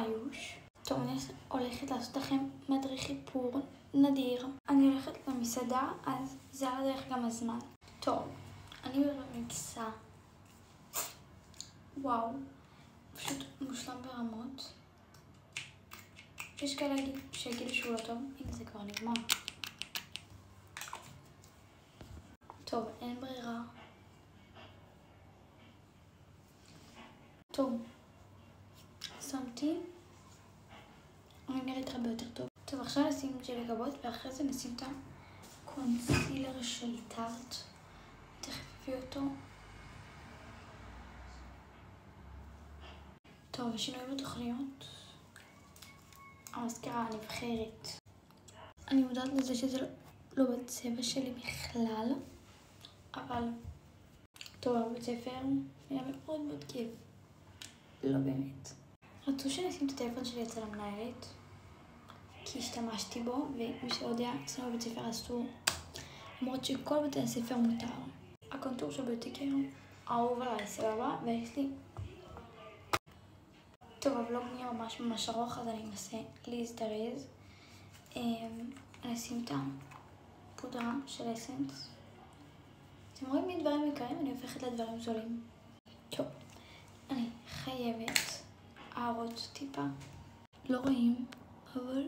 איוש. טוב, אני הולכת לעשות לכם מדריך איפור נדיר. אני הולכת למסעדה, אז זה על הדרך גם הזמן. טוב, אני במקסה. וואו, פשוט מושלם ברמות. יש כאלה שיגידו שהוא לא טוב, אם זה כבר נגמר. טוב, אין ברירה. טוב, שמתי. אני נראית הרבה יותר טוב. טוב, עכשיו נשים ג'ל לגבות, ואחרי זה נשים את הקונסילר של טארט. תכף הביא אותו. טוב, שינוי בתוכניות. המזכרה הנבחרת. אני מודעת לזה שזה לא בצבע שלי בכלל, אבל טוב, בית ספר היה מאוד מאוד כיף. לא באמת. רצו שנשים את הטלפון שלי אצל המנהלת, כי השתמשתי בו, ומי שלא יודע, אצלנו בבית ספר אסור, למרות שכל בתי הספר מותר. הקונטור של ביוטיקר אהוב עליי, סבבה, ויש לי. טוב, הוולוג נהיה ממש ארוך, אז אני אנסה להזדרז. אני אשים את הפודרה של אסנס. אתם רואים מי דברים יקרים? אני הופכת לדברים זולים. טוב, אני חייבת להראות טיפה. לא רואים, אבל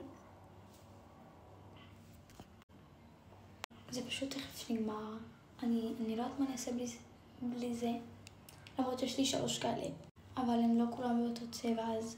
זה פשוט תכף נגמר. אני לא יודעת מה אני אעשה בלי זה. למרות שיש לי 3 כאלה, אבל הם לא כולם באותו צבע, אז